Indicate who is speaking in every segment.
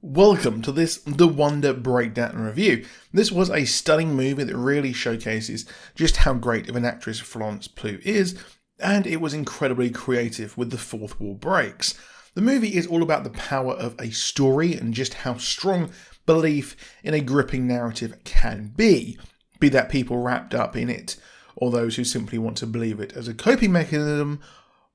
Speaker 1: Welcome to this The Wonder Breakdown Review. This was a stunning movie that really showcases just how great of an actress Florence Pugh is, and it was incredibly creative with the fourth wall breaks. The movie is all about the power of a story and just how strong belief in a gripping narrative can be that people wrapped up in it, or those who simply want to believe it as a coping mechanism,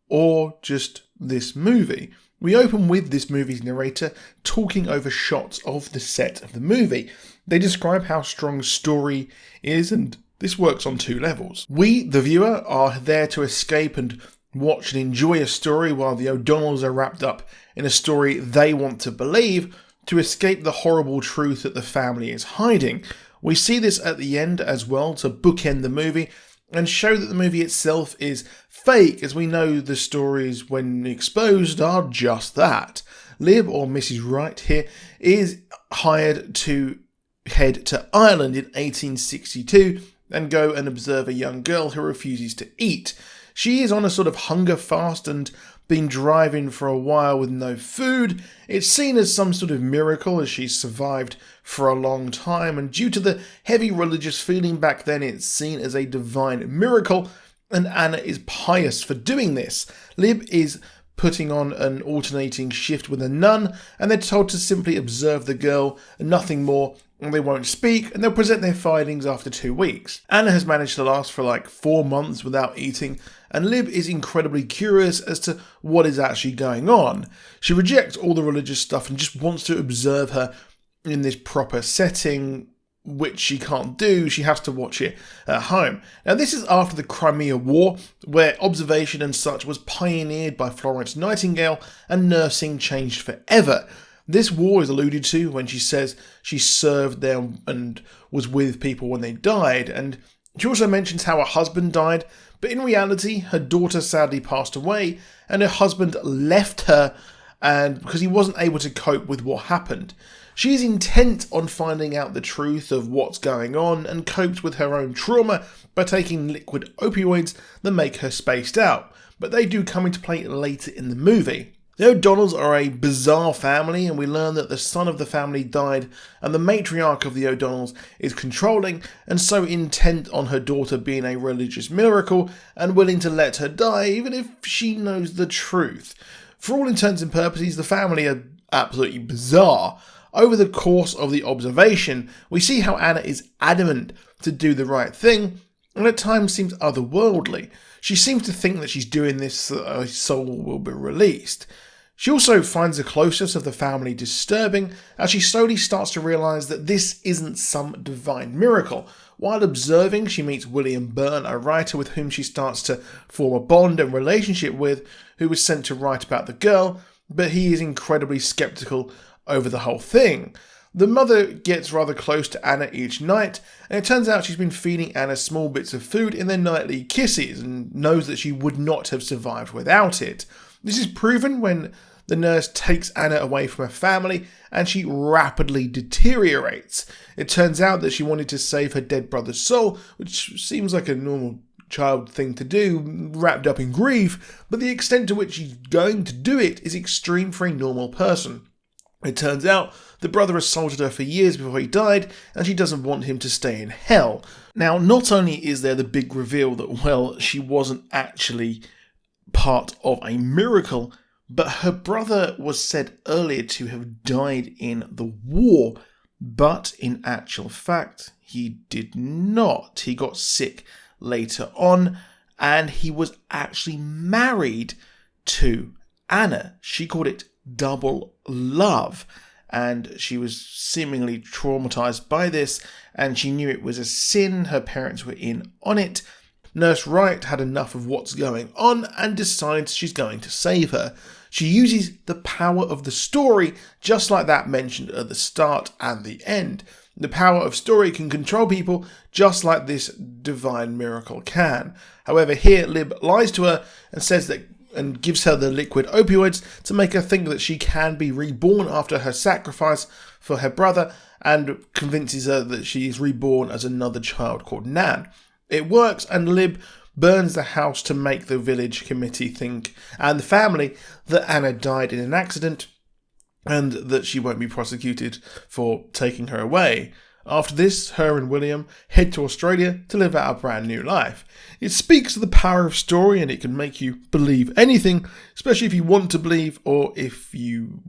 Speaker 1: or just this movie. We open with this movie's narrator talking over shots of the set of the movie. They describe how strong story is, and this works on two levels. We, the viewer, are there to escape and watch and enjoy a story, while the O'Donnells are wrapped up in a story they want to believe to escape the horrible truth that the family is hiding. We see this at the end as well to bookend the movie and show that the movie itself is fake, as we know the stories, when exposed, are just that. Liv, or Mrs. Wright here, is hired to head to Ireland in 1862 and go and observe a young girl who refuses to eat. She is on a sort of hunger fast and been driving for a while with no food. It's seen as some sort of miracle as she's survived for a long time, and due to the heavy religious feeling back then, it's seen as a divine miracle, and Anna is pious for doing this. Lib is putting on an alternating shift with a nun, and they're told to simply observe the girl and nothing more, and they won't speak, and they'll present their findings after 2 weeks. Anna has managed to last for like 4 months without eating, and Lib is incredibly curious as to what is actually going on. She rejects all the religious stuff and just wants to observe her in this proper setting, which she can't do. She has to watch it at home. Now, this is after the Crimea War, where observation and such was pioneered by Florence Nightingale, and nursing changed forever. This war is alluded to when she says she served there and was with people when they died, and she also mentions how her husband died, but in reality her daughter sadly passed away and her husband left her and because he wasn't able to cope with what happened. She is intent on finding out the truth of what's going on and copes with her own trauma by taking liquid opioids that make her spaced out, but they do come into play later in the movie. The O'Donnells are a bizarre family, and we learn that the son of the family died, and the matriarch of the O'Donnells is controlling and so intent on her daughter being a religious miracle and willing to let her die even if she knows the truth. For all intents and purposes, the family are absolutely bizarre. Over the course of the observation, we see how Anna is adamant to do the right thing, and at times seems otherworldly. She seems to think that she's doing this so that her soul will be released. She also finds the closeness of the family disturbing as she slowly starts to realise that this isn't some divine miracle. While observing, she meets William Byrne, a writer with whom she starts to form a bond and relationship with, who was sent to write about the girl, but he is incredibly sceptical over the whole thing. The mother gets rather close to Anna each night, and it turns out she's been feeding Anna small bits of food in their nightly kisses and knows that she would not have survived without it. This is proven when the nurse takes Anna away from her family and she rapidly deteriorates. It turns out that she wanted to save her dead brother's soul, which seems like a normal child thing to do, wrapped up in grief, but the extent to which she's going to do it is extreme for a normal person. It turns out the brother assaulted her for years before he died, and she doesn't want him to stay in hell. Now, not only is there the big reveal that, well, she wasn't actually part of a miracle, but her brother was said earlier to have died in the war, but in actual fact, he did not. He got sick later on, and he was actually married to Anna. She called it double love, and she was seemingly traumatized by this, and she knew it was a sin. Her parents were in on it. Nurse Wright had enough of what's going on and decides she's going to save her. She uses the power of the story, just like that mentioned at the start and the end. The power of story can control people just like this divine miracle can. However, here Lib lies to her and says that and gives her the liquid opioids to make her think that she can be reborn after her sacrifice for her brother, and convinces her that she is reborn as another child called Nan. It works, and Lib burns the house to make the village committee think, and the family, that Anna died in an accident, and that she won't be prosecuted for taking her away. After this, her and William head to Australia to live out a brand new life. It speaks to the power of story, and it can make you believe anything, especially if you want to believe or if you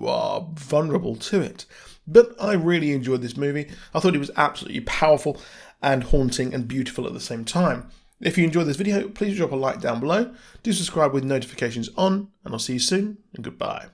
Speaker 1: are vulnerable to it. But I really enjoyed this movie. I thought it was absolutely powerful and haunting and beautiful at the same time. If you enjoyed this video, please drop a like down below. Do subscribe with notifications on, and I'll see you soon, and goodbye.